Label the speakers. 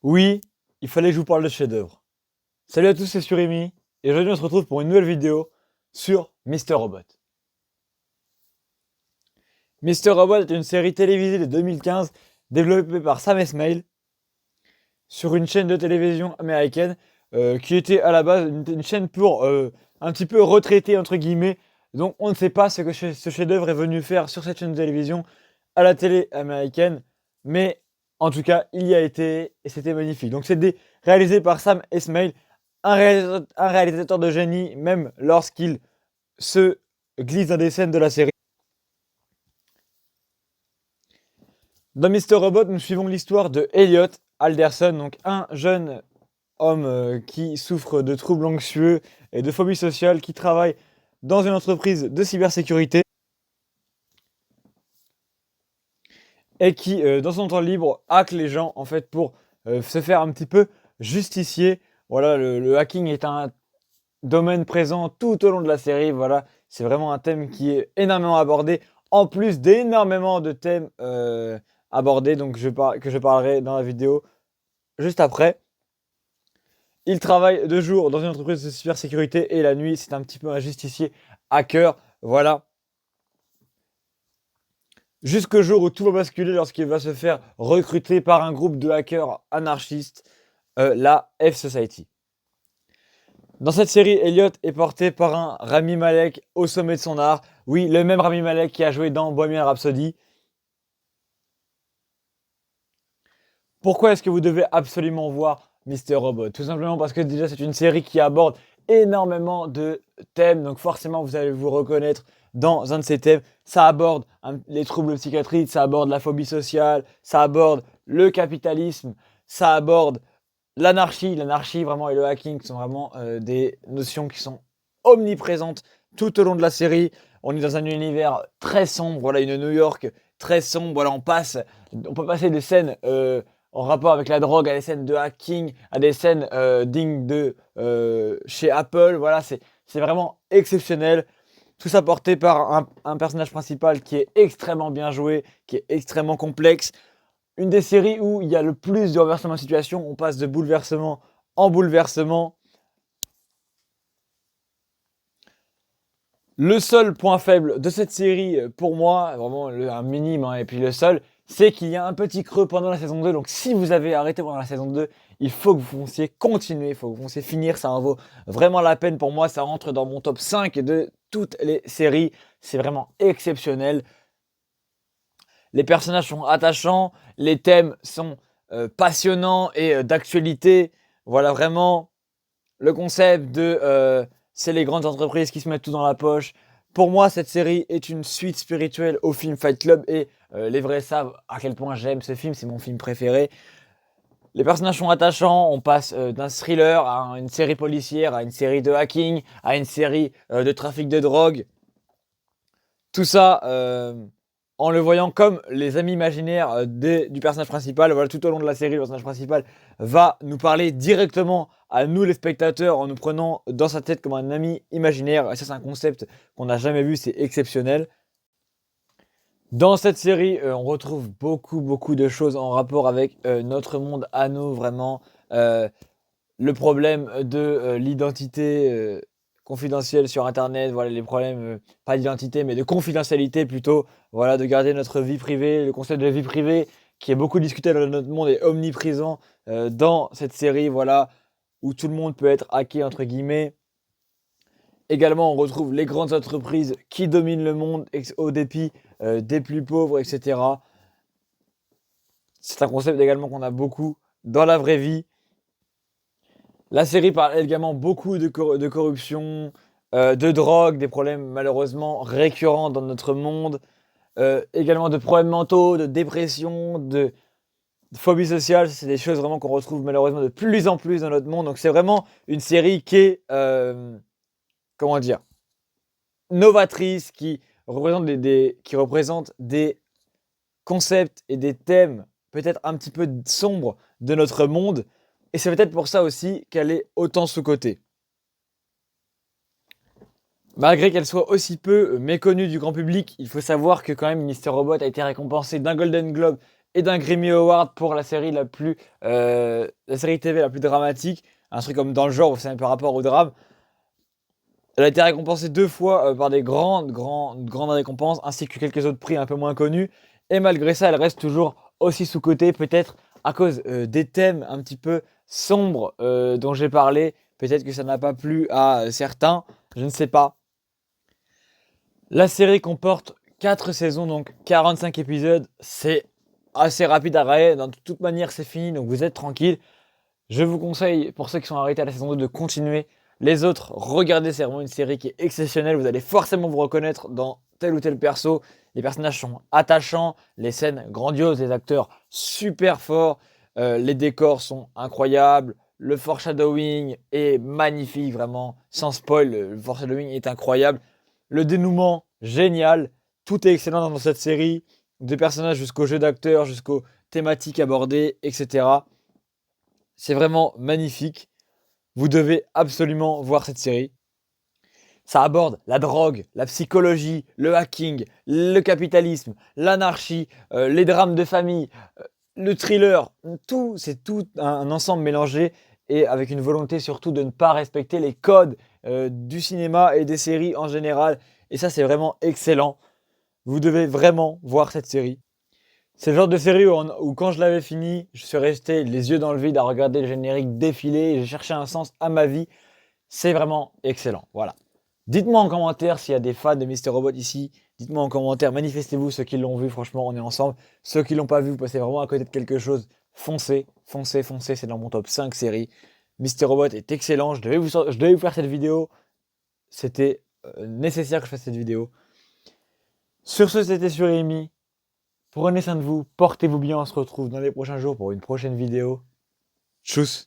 Speaker 1: Oui, il fallait que je vous parle de chef-d'œuvre. Salut à tous, c'est Surimi, et aujourd'hui on se retrouve pour une nouvelle vidéo sur Mr. Robot. Mr. Robot est une série télévisée de 2015 développée par Sam Esmail sur une chaîne de télévision américaine qui était à la base une chaîne pour un petit peu retraité entre guillemets. Donc on ne sait pas ce que ce chef-d'œuvre est venu faire sur cette chaîne de télévision à la télé américaine, mais en tout cas il y a été et c'était magnifique. Donc c'est réalisé par Sam Esmail, un réalisateur de génie même lorsqu'il se glisse dans des scènes de la série. Dans Mr. Robot, nous suivons l'histoire de Elliot Alderson, donc un jeune homme qui souffre de troubles anxieux et de phobie sociale, qui travaille dans une entreprise de cybersécurité et qui, dans son temps libre, hack les gens en fait pour se faire un petit peu justicier. Voilà, le hacking est un domaine présent tout au long de la série. Voilà, c'est vraiment un thème qui est énormément abordé, en plus d'énormément de thèmes abordés, donc que je parlerai dans la vidéo juste après. Il travaille de jour dans une entreprise de cybersécurité et la nuit, c'est un petit peu un justicier hacker. Voilà. Jusqu'au jour où tout va basculer lorsqu'il va se faire recruter par un groupe de hackers anarchistes, la F-Society. Dans cette série, Elliot est porté par un Rami Malek au sommet de son art. Oui, le même Rami Malek qui a joué dans Bohemian Rhapsody. Pourquoi est-ce que vous devez absolument voir Mr. Robot? Tout simplement parce que déjà c'est une série qui aborde énormément de thèmes, donc forcément vous allez vous reconnaître dans un de ces thèmes. Ça aborde les troubles psychiatriques, ça aborde la phobie sociale, ça aborde le capitalisme, ça aborde l'anarchie vraiment et le hacking sont vraiment des notions qui sont omniprésentes tout au long de la série. On est dans un univers très sombre, voilà, une New York très sombre, voilà, on peut passer des scènes en rapport avec la drogue, à des scènes de hacking, à des scènes dignes de chez Apple. Voilà, c'est vraiment exceptionnel. Tout ça porté par un personnage principal qui est extrêmement bien joué, qui est extrêmement complexe. Une des séries où il y a le plus de renversement de situation. On passe de bouleversement en bouleversement. Le seul point faible de cette série, pour moi, vraiment un minime, hein, et puis le seul, c'est qu'il y a un petit creux pendant la saison 2. Donc si vous avez arrêté pendant la saison 2, il faut que vous fonciez continuer, il faut que vous fonciez finir. Ça en vaut vraiment la peine pour moi. Ça rentre dans mon top 5 de toutes les séries. C'est vraiment exceptionnel. Les personnages sont attachants, les thèmes sont passionnants et d'actualité. Voilà vraiment le concept de c'est les grandes entreprises qui se mettent tout dans la poche. Pour moi, cette série est une suite spirituelle au film Fight Club et les vrais savent à quel point j'aime ce film, c'est mon film préféré. Les personnages sont attachants, on passe d'un thriller à une série policière, à une série de hacking, à une série de trafic de drogue. Tout ça en le voyant comme les amis imaginaires du personnage principal. Voilà, tout au long de la série, le personnage principal va nous parler directement à nous les spectateurs en nous prenant dans sa tête comme un ami imaginaire. Et ça, c'est un concept qu'on n'a jamais vu, c'est exceptionnel. Dans cette série, on retrouve beaucoup de choses en rapport avec notre monde à nous, vraiment. Le problème de l'identité confidentielle sur Internet, voilà les problèmes, pas d'identité, mais de confidentialité plutôt, voilà, de garder notre vie privée, le concept de vie privée qui est beaucoup discuté dans notre monde est omniprésent dans cette série, voilà, où tout le monde peut être hacké, entre guillemets. Également, on retrouve les grandes entreprises qui dominent le monde au dépit des plus pauvres, etc. C'est un concept également qu'on a beaucoup dans la vraie vie. La série parle également beaucoup de corruption, de drogue, des problèmes malheureusement récurrents dans notre monde, également de problèmes mentaux, de dépression, de phobie sociale. C'est des choses vraiment qu'on retrouve malheureusement de plus en plus dans notre monde. Donc c'est vraiment une série qui est, comment dire, novatrice, qui représente des concepts et des thèmes peut-être un petit peu sombres de notre monde. Et c'est peut-être pour ça aussi qu'elle est autant sous-cotée. Malgré qu'elle soit aussi peu méconnue du grand public, il faut savoir que quand même Mr. Robot a été récompensé d'un Golden Globe et d'un Grammy Award pour la série la série TV la plus dramatique. Un truc comme dans le genre, c'est un peu rapport au drame. Elle a été récompensée 2 fois par des grandes récompenses, ainsi que quelques autres prix un peu moins connus. Et malgré ça, elle reste toujours aussi sous-cotée, peut-être à cause des thèmes un petit peu sombres dont j'ai parlé. Peut-être que ça n'a pas plu à certains, je ne sais pas. La série comporte 4 saisons, donc 45 épisodes. C'est assez rapide à regarder. De toute manière, c'est fini, donc vous êtes tranquille. Je vous conseille, pour ceux qui sont arrêtés à la saison 2, de continuer. Les autres, regardez, c'est vraiment une série qui est exceptionnelle. Vous allez forcément vous reconnaître dans tel ou tel perso. Les personnages sont attachants, les scènes grandioses, les acteurs super forts, les décors sont incroyables, le foreshadowing est magnifique, vraiment, sans spoil, le foreshadowing est incroyable. Le dénouement, génial. Tout est excellent dans cette série, des personnages jusqu'au jeu d'acteurs, jusqu'aux thématiques abordées, etc. C'est vraiment magnifique. Vous devez absolument voir cette série. Ça aborde la drogue, la psychologie, le hacking, le capitalisme, l'anarchie, les drames de famille, le thriller. C'est tout un ensemble mélangé et avec une volonté surtout de ne pas respecter les codes du cinéma et des séries en général. Et ça, c'est vraiment excellent. Vous devez vraiment voir cette série. C'est le genre de série où quand je l'avais fini, je suis resté les yeux dans le vide à regarder le générique défiler et j'ai cherché un sens à ma vie. C'est vraiment excellent. Voilà. Dites-moi en commentaire s'il y a des fans de Mister Robot ici. Dites-moi en commentaire, manifestez-vous ceux qui l'ont vu, franchement, on est ensemble. Ceux qui l'ont pas vu, vous passez vraiment à côté de quelque chose. Foncez, foncez, foncez, c'est dans mon top 5 séries. Mister Robot est excellent, je devais vous faire cette vidéo. C'était nécessaire que je fasse cette vidéo. Sur ce, c'était sur Amy. Prenez soin de vous, portez-vous bien, on se retrouve dans les prochains jours pour une prochaine vidéo. Tchuss!